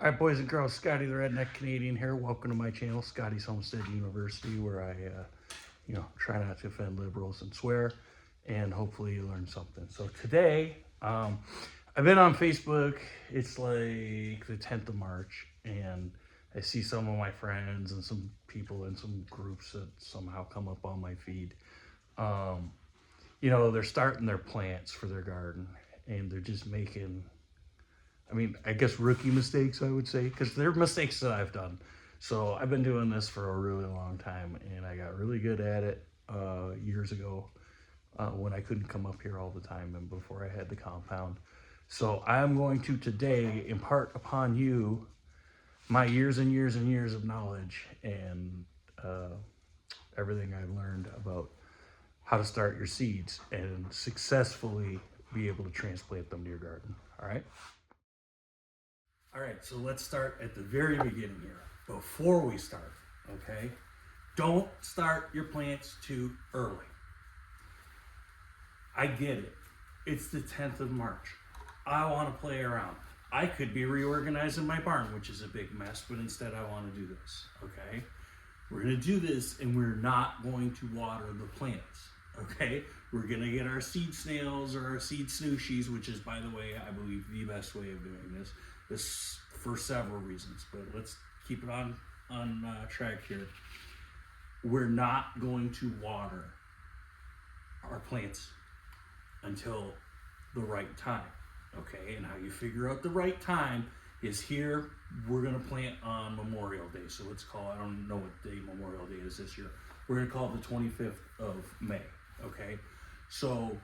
All right, boys and girls, Scotty the Redneck Canadian here. Welcome to my channel, Scotty's Homestead University, where I, try not to offend liberals and swear, and hopefully you learn something. So today, I've been on Facebook. It's like the 10th of March, and I see some of my friends and some people in some groups that somehow come up on my feed. They're starting their plants for their garden, and they're just making, I guess rookie mistakes, I would say, because they're mistakes that I've done. So I've been doing this for a really long time, and I got really good at it years ago when I couldn't come up here all the time and before I had the compound. So I'm going to today impart upon you my years and years and years of knowledge and everything I've learned about how to start your seeds and successfully be able to transplant them to your garden. All right. All right, so let's start at the very beginning here. Before we start, okay? Don't start your plants too early. I get it. It's the 10th of March. I want to play around. I could be reorganizing my barn, which is a big mess, but instead I want to do this, okay? We're going to do this, and we're not going to water the plants, okay? We're going to get our seed snails or our seed snooshies, which is, by the way, I believe the best way of doing this. This for several reasons, but let's keep it on track here. We're not going to water our plants until the right time, okay? And how you figure out the right time is here. We're gonna plant on Memorial Day, so let's call, I don't know what day Memorial Day is this year. We're gonna call it the 25th of May, okay? So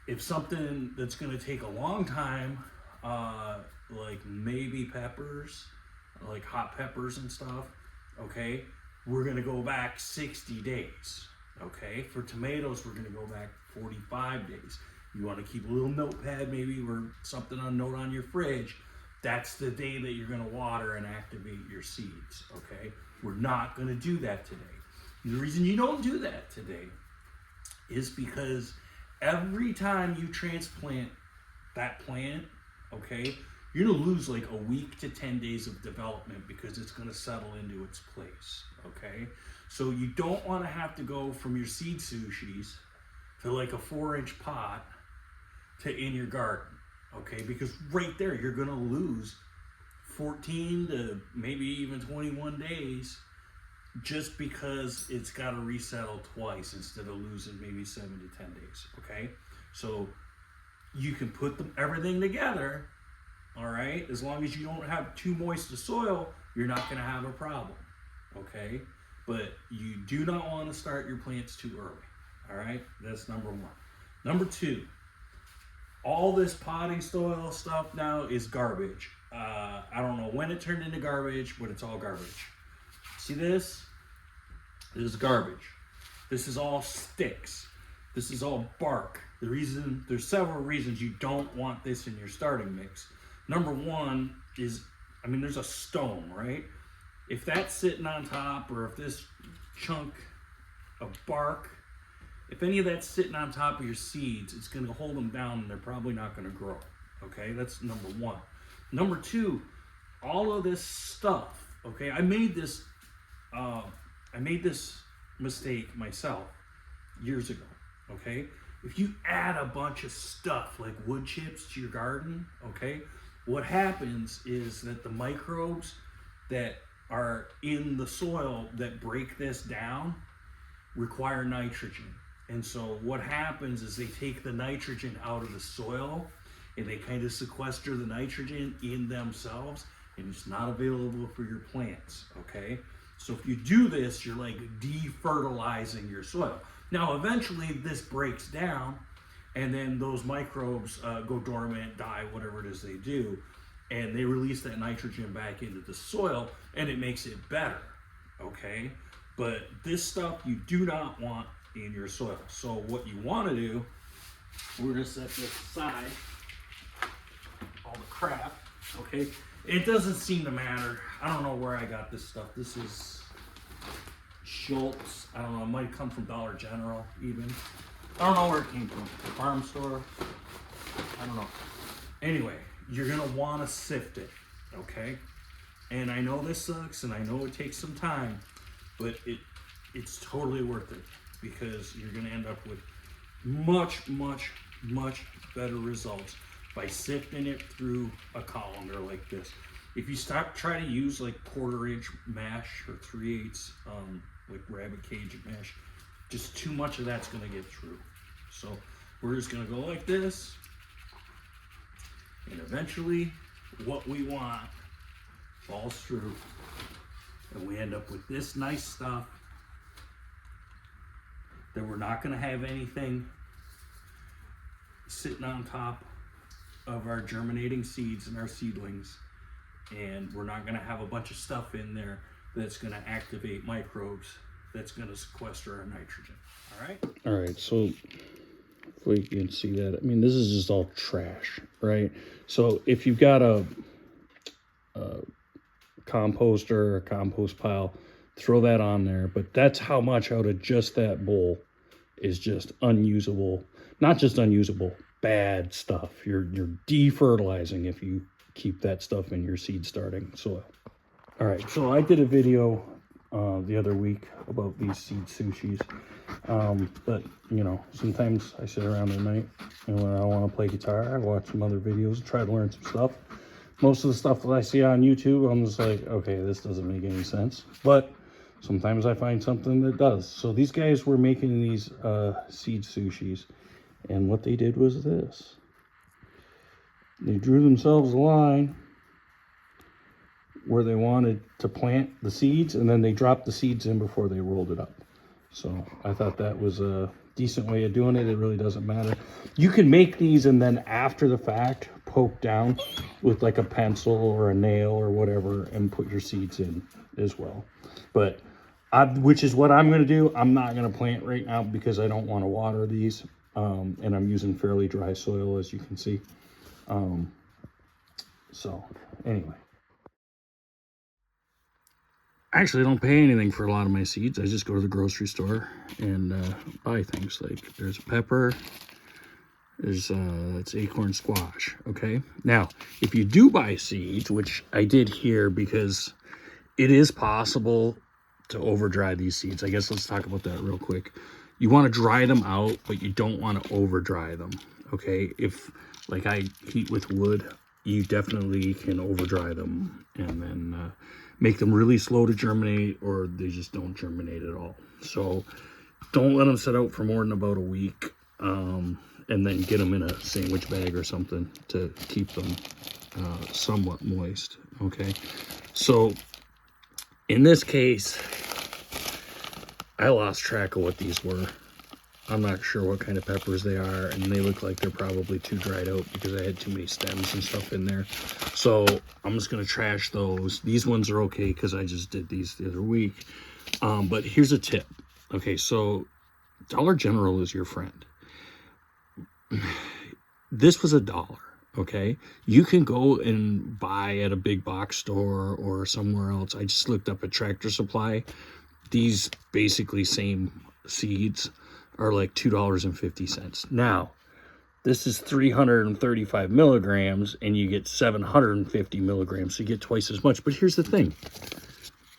if something that's gonna take a long time, like maybe peppers, like hot peppers and stuff, okay, we're gonna go back 60 days, okay? For tomatoes, we're gonna go back 45 days. You wanna keep a little notepad maybe or something on note on your fridge. That's the day that you're gonna water and activate your seeds, okay? We're not gonna do that today. The reason you don't do that today is because every time you transplant that plant, okay, you're gonna lose like a week to 10 days of development because it's gonna settle into its place, okay? So you don't wanna have to go from your seed sushis to like a 4-inch pot to in your garden, okay? Because right there, you're gonna lose 14 to maybe even 21 days just because it's gotta resettle twice instead of losing maybe 7 to 10 days, okay? So you can put everything together, all right? As long as you don't have too moist a soil, you're not gonna have a problem, okay? But you do not wanna start your plants too early, all right? That's number one. Number two, all this potting soil stuff now is garbage. I don't know when it turned into garbage, but it's all garbage. See this? This is garbage. This is all sticks. This is all bark. There's several reasons you don't want this in your starting mix. Number one is, there's a stone, right? If that's sitting on top, or if this chunk of bark, if any of that's sitting on top of your seeds, it's gonna hold them down and they're probably not gonna grow, okay? That's number one. Number two, all of this stuff, okay? I made this mistake myself years ago, okay? If you add a bunch of stuff like wood chips to your garden, okay, what happens is that the microbes that are in the soil that break this down require nitrogen. And so what happens is they take the nitrogen out of the soil and they kind of sequester the nitrogen in themselves, and it's not available for your plants, okay? So if you do this, you're like defertilizing your soil. Now, eventually this breaks down, and then those microbes go dormant, die, whatever it is they do, and they release that nitrogen back into the soil, and it makes it better, okay? But this stuff you do not want in your soil. So what you want to do, we're gonna set this aside, all the crap, okay? It doesn't seem to matter. I don't know where I got this stuff. This is Schultz. I don't know, it might come from Dollar General even. I don't know where it came from. Farm store. I don't know. Anyway, you're gonna wanna sift it, okay? And I know this sucks, and I know it takes some time, but it's totally worth it, because you're going to end up with much better results by sifting it through a colander like this. If you try to use like 1/4 inch mash or 3/8 like rabbit cage mash, just too much of that's going to get through. So we're just going to go like this, and eventually what we want falls through, and we end up with this nice stuff that we're not going to have anything sitting on top of our germinating seeds and our seedlings, and we're not going to have a bunch of stuff in there that's going to activate microbes, that's going to sequester our nitrogen. All right, so hopefully you can see that. I mean, this is just all trash, right? So if you've got a composter or a compost pile, throw that on there. But that's how much out of just that bowl is just unusable. Not just unusable, bad stuff. You're defertilizing if you keep that stuff in your seed starting soil. All right, so I did a video the other week about these seed sushis. But you know, sometimes I sit around at night, and when I want to play guitar, I watch some other videos and try to learn some stuff. Most of the stuff that I see on YouTube, I'm just like, okay, this doesn't make any sense. But sometimes I find something that does. So these guys were making these seed sushis, and what they did was this. They drew themselves a line where they wanted to plant the seeds, and then they dropped the seeds in before they rolled it up. So I thought that was a decent way of doing it. It really doesn't matter. You can make these and then after the fact poke down with like a pencil or a nail or whatever and put your seeds in as well. But which is what I'm going to do. I'm not going to plant right now because I don't want to water these, and I'm using fairly dry soil, as you can see. So anyway, actually, I don't pay anything for a lot of my seeds. I just go to the grocery store and buy things. Like there's pepper, there's it's acorn squash. Okay, now if you do buy seeds, which I did here because it is possible to over dry these seeds. I guess let's talk about that real quick. You want to dry them out, but you don't want to over dry them. Okay, if like I heat with wood, you definitely can over dry them and then make them really slow to germinate, or they just don't germinate at all. So don't let them sit out for more than about a week, and then get them in a sandwich bag or something to keep them somewhat moist. Okay, so in this case, I lost track of what these were. I'm not sure what kind of peppers they are, and they look like they're probably too dried out because I had too many stems and stuff in there. So I'm just going to trash those. These ones are okay because I just did these the other week. But here's a tip. Okay, so Dollar General is your friend. This was $1, okay? You can go and buy at a big box store or somewhere else. I just looked up at Tractor Supply. These basically same seeds are like $2.50. Now, this is 335 milligrams, and you get 750 milligrams, so you get twice as much. But here's the thing,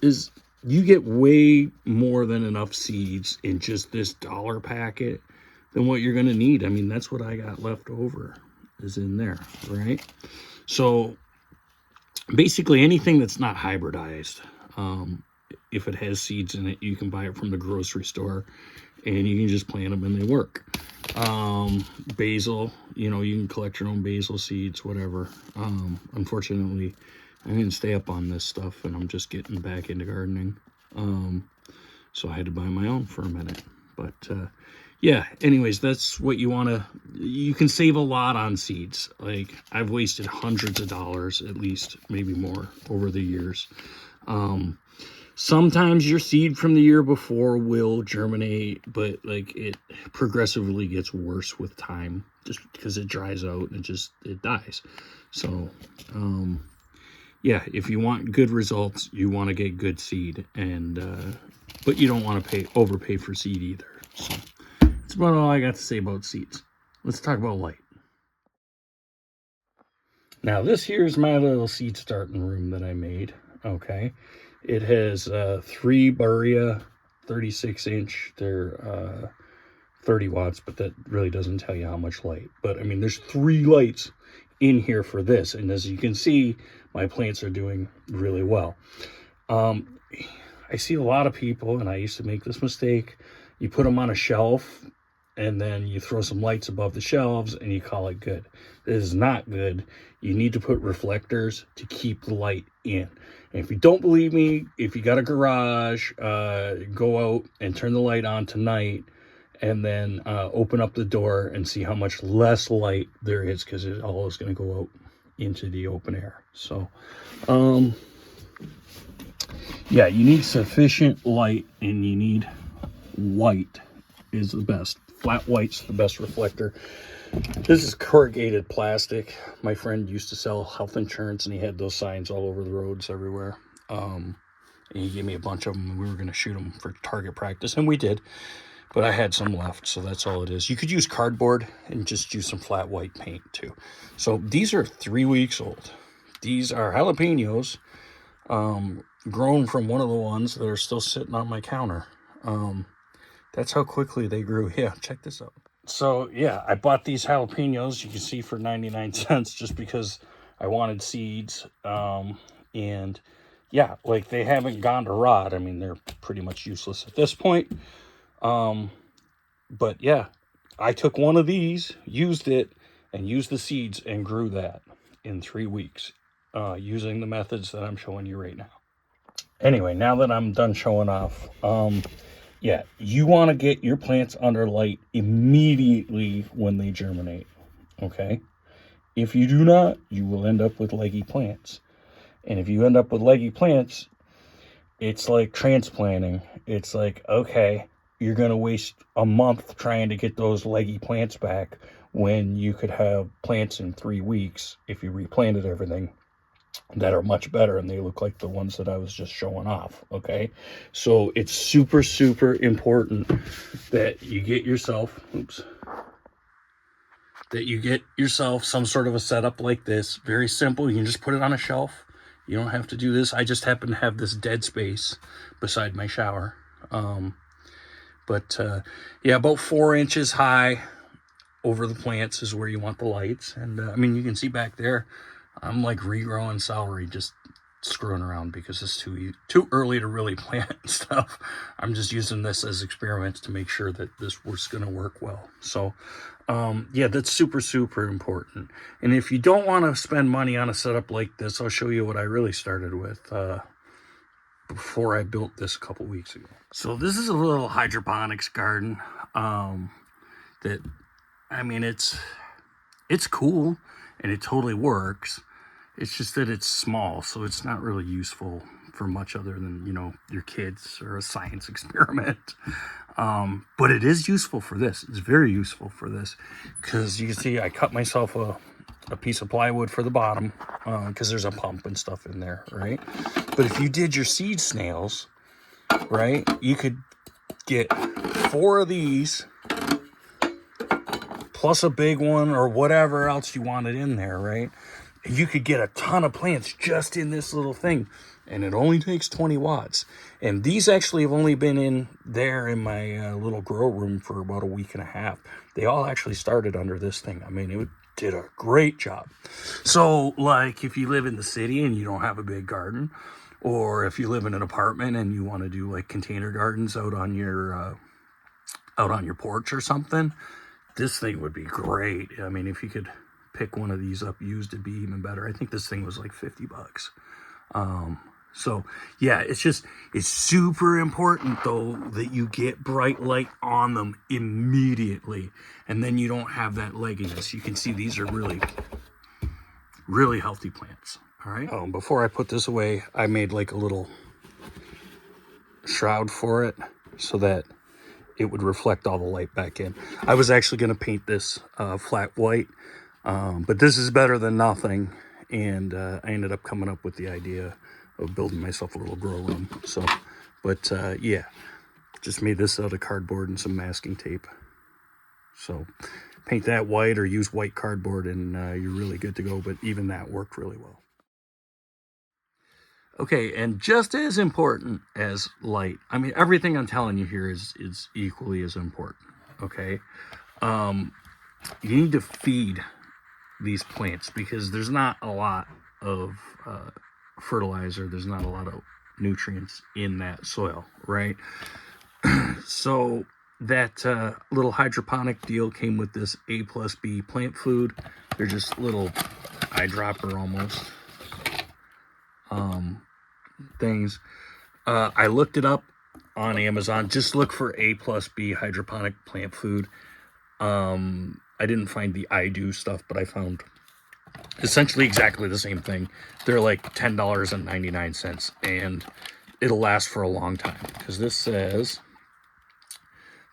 is you get way more than enough seeds in just this $1 packet than what you're going to need. I mean, that's what I got left over is in there, right? So basically anything that's not hybridized, if it has seeds in it, you can buy it from the grocery store, and you can just plant them and they work. Basil, you know, you can collect your own basil seeds, whatever. Unfortunately, I didn't stay up on this stuff, and I'm just getting back into gardening. So I had to buy my own for a minute. But yeah, anyways, that's what you want to, you can save a lot on seeds. Like I've wasted hundreds of dollars, at least, maybe more over the years. Sometimes your seed from the year before will germinate, but like it progressively gets worse with time just because it dries out and it dies. So yeah, if you want good results, you want to get good seed, and but you don't want to overpay for seed either. So that's about all I got to say about seeds. Let's talk about light. Now this here's my little seed starting room that I made. okay? It has 3 Barilla 36-inch. They're 30 watts, but that really doesn't tell you how much light. But I mean, there's 3 lights in here for this, and as you can see, my plants are doing really well. I see a lot of people, and I used to make this mistake. You put them on a shelf, and then you throw some lights above the shelves, and you call it good. This is not good. You need to put reflectors to keep the light in. And if you don't believe me, if you got a garage, go out and turn the light on tonight, and then open up the door and see how much less light there is, because it all is going to go out into the open air. So, yeah, you need sufficient light, and you need white is the best. Flat white's the best reflector. This is corrugated plastic. My friend used to sell health insurance, and he had those signs all over the roads everywhere. And he gave me a bunch of them, and we were going to shoot them for target practice, and we did. But I had some left, so that's all it is. You could use cardboard and just use some flat white paint too. So these are 3 weeks old. These are jalapenos, grown from one of the ones that are still sitting on my counter. That's how quickly they grew. Yeah, check this out. So yeah, I bought these jalapenos, you can see, for 99 cents just because I wanted seeds. And yeah, like, they haven't gone to rot. I mean, they're pretty much useless at this point. But yeah, I took one of these, used it, and used the seeds and grew that in 3 weeks, using the methods that I'm showing you right now. Anyway, now that I'm done showing off, yeah, you want to get your plants under light immediately when they germinate, okay? If you do not, you will end up with leggy plants. And if you end up with leggy plants, it's like transplanting. It's like, okay, you're going to waste a month trying to get those leggy plants back when you could have plants in 3 weeks, if you replanted everything, that are much better, and they look like the ones that I was just showing off, okay? So it's super, super important that you get yourself, some sort of a setup like this. Very simple. You can just put it on a shelf. You don't have to do this. I just happen to have this dead space beside my shower. Yeah, about 4 inches high over the plants is where you want the lights. And I mean, you can see back there, I'm like regrowing celery, just screwing around because it's too early to really plant stuff. I'm just using this as experiments to make sure that this was going to work well. So yeah, that's super, super important. And if you don't want to spend money on a setup like this, I'll show you what I really started with before I built this a couple weeks ago. So this is a little hydroponics garden that, I mean, it's cool and it totally works. It's just that it's small, so it's not really useful for much other than, you know, your kids or a science experiment. But it is useful for this. It's very useful for this, because you can see I cut myself a piece of plywood for the bottom, because there's a pump and stuff in there, right? But if you did your seed snails, right, you could get 4 of these plus a big one or whatever else you wanted in there, right? You could get a ton of plants just in this little thing, and it only takes 20 watts. And these actually have only been in there in my little grow room for about a week and a half. They all actually started under this thing. I mean, it did a great job. So, like, if you live in the city and you don't have a big garden, or if you live in an apartment and you want to do like container gardens out on your porch or something, this thing would be great. I mean, if you could pick one of these up used, it'd be even better. I think this thing was like $50. So yeah, it's super important though that you get bright light on them immediately, and then you don't have that legginess. You can see these are really, really healthy plants. All right. Before I put this away, I made like a little shroud for it so that it would reflect all the light back in. I was actually going to paint this flat white, but this is better than nothing. And I ended up coming up with the idea of building myself a little grow room. So, but yeah, just made this out of cardboard and some masking tape. So paint that white or use white cardboard and you're really good to go. But even that worked really well. Okay, and just as important as light, I mean, everything I'm telling you here is equally as important, okay? You need to feed these plants because there's not a lot of fertilizer, there's not a lot of nutrients in that soil, right? So that little hydroponic deal came with this A+B plant food. They're just little eyedropper almost things. I looked it up on Amazon. Just look for A+B hydroponic plant food. I didn't find the I do stuff, but I found essentially exactly the same thing. They're like $10.99, and it'll last for a long time because this says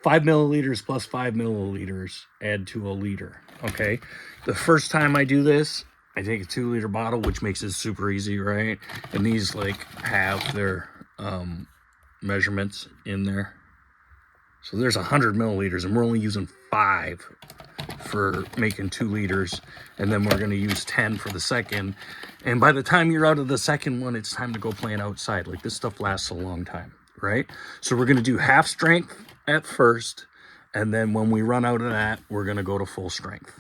5 milliliters plus 5 milliliters add to a liter. Okay, the first time I do this, I take a 2-liter bottle, which makes it super easy, right? And these like have their measurements in there. So there's 100 milliliters, and we're only using 5 for making 2 liters, and then we're going to use 10 for the second. And by the time you're out of the second one, it's time to go plant outside. Like, this stuff lasts a long time, right? So we're going to do half strength at first, and then when we run out of that, we're going to go to full strength.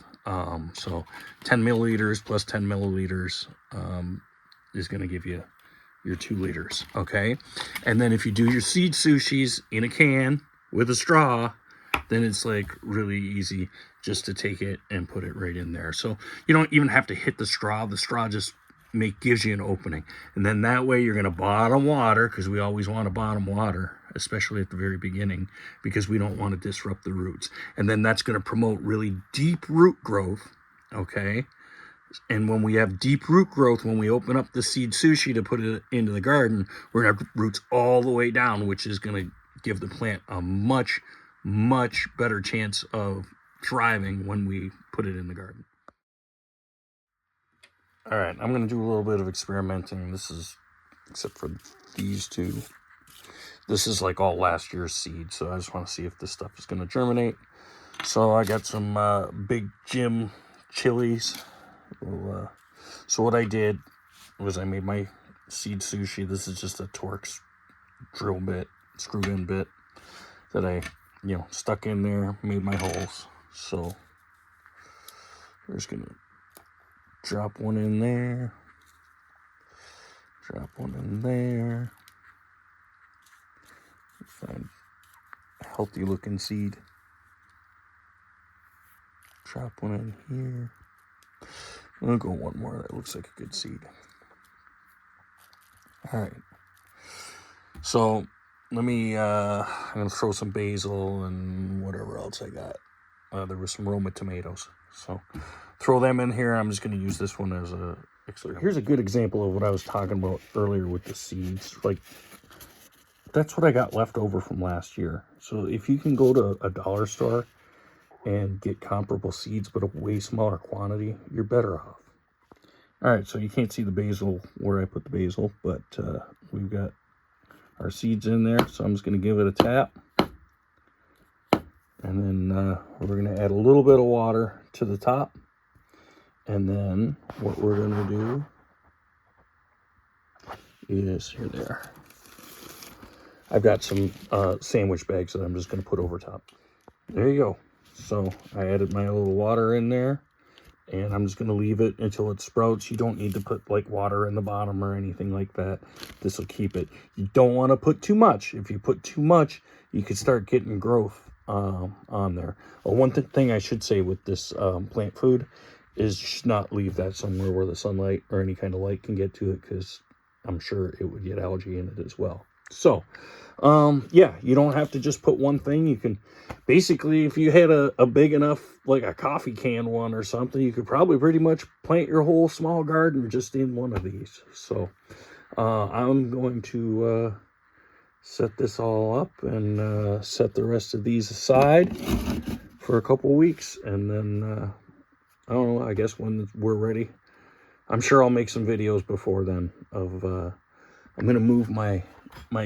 So 10 milliliters plus 10 milliliters is going to give you your 2 liters, okay? And then if you do your seed sushis in a can with a straw, then it's like really easy just to take it and put it right in there. So you don't even have to hit the straw. The straw just gives you an opening. And then that way you're going to bottom water, because we always want to bottom water, especially at the very beginning, because we don't want to disrupt the roots. And then that's going to promote really deep root growth, okay? And when we have deep root growth, when we open up the seed sushi to put it into the garden, we're going to have roots all the way down, which is going to give the plant a much better chance of thriving when we put it in the garden. All right, I'm going to do a little bit of experimenting. This is, except for these two, this is like all last year's seed, so I just want to see if this stuff is going to germinate. So I got some Big Jim chilies. So what I did was I made my seed sushi. This is just a Torx drill bit, screwed in bit that I, stuck in there, made my holes. So we're just gonna drop one in there, drop one in there, find a healthy looking seed, drop one in here. I'm gonna go one more that looks like a good seed. All right, so let me I'm gonna throw some basil and whatever else I got. There was some Roma tomatoes, so throw them in here. I'm just gonna use this one as a mixer. Here's a good example of what I was talking about earlier with the seeds. Like, that's what I got left over from last year. So if you can go to a dollar store and get comparable seeds but a way smaller quantity, you're better off. All right, so you can't see the basil where I put the basil, but we've got our seeds in there, so I'm just going to give it a tap. And then we're going to add a little bit of water to the top. And then what we're going to do is, here they are. I've got some sandwich bags that I'm just going to put over top. There you go. So I added my little water in there, and I'm just going to leave it until it sprouts. You don't need to put like water in the bottom or anything like that. This will keep it. You don't want to put too much. If you put too much, you could start getting growth on there. One thing I should say with this plant food is just not leave that somewhere where the sunlight or any kind of light can get to it, because I'm sure it would get algae in it as well. So yeah, you don't have to just put one thing. You can basically, if you had a big enough, like a coffee can one or something, you could probably pretty much plant your whole small garden just in one of these. So I'm going to set this all up and set the rest of these aside for a couple weeks, and then I don't know, I guess when we're ready, I'm sure I'll make some videos before then of I'm gonna move my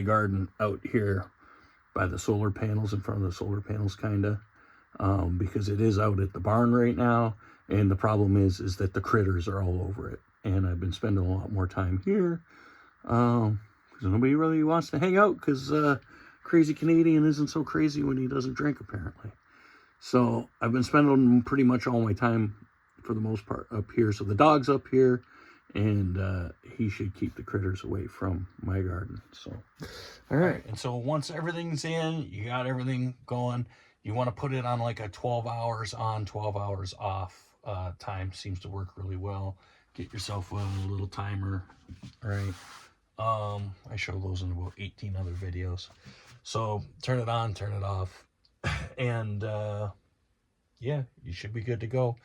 garden out here by the solar panels, in front of the solar panels, kinda, because it is out at the barn right now, and the problem is that the critters are all over it, and I've been spending a lot more time here Because nobody really wants to hang out because crazy Canadian isn't so crazy when he doesn't drink, apparently. So I've been spending pretty much all my time, for the most part, up here. So the dog's up here, and he should keep the critters away from my garden. So, all right. And so once everything's in, you got everything going, you want to put it on like a 12 hours on, 12 hours off time. Seems to work really well. Get yourself a little timer, right? I show those in about 18 other videos. So turn it on, turn it off, and yeah, you should be good to go.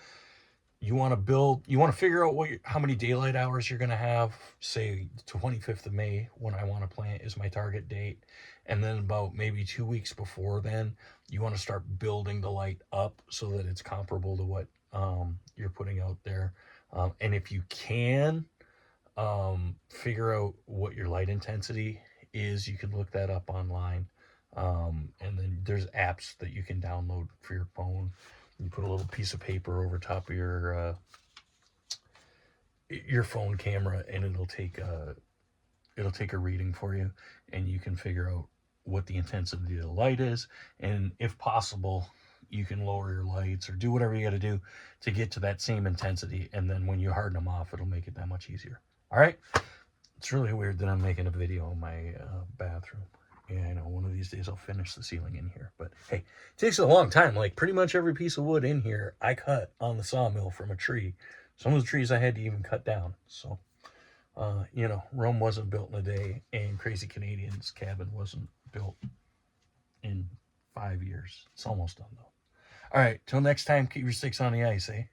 You want to figure out how many daylight hours you're going to have. Say 25th of May, when I want to plant, is my target date. And then about maybe 2 weeks before then, you want to start building the light up so that it's comparable to what you're putting out there. And if you can, figure out what your light intensity is, you can look that up online. And then there's apps that you can download for your phone. You put a little piece of paper over top of your phone camera, and it'll take a reading for you, and you can figure out what the intensity of the light is. And if possible, you can lower your lights or do whatever you got to do to get to that same intensity. And then when you harden them off, it'll make it that much easier. All right. It's really weird that I'm making a video in my bathroom. Yeah, I know. One of these days I'll finish the ceiling in here. But hey, it takes a long time. Like pretty much every piece of wood in here, I cut on the sawmill from a tree. Some of the trees I had to even cut down. So, Rome wasn't built in a day, and Crazy Canadian's cabin wasn't built in 5 years. It's almost done, though. All right, till next time, keep your sticks on the ice, eh?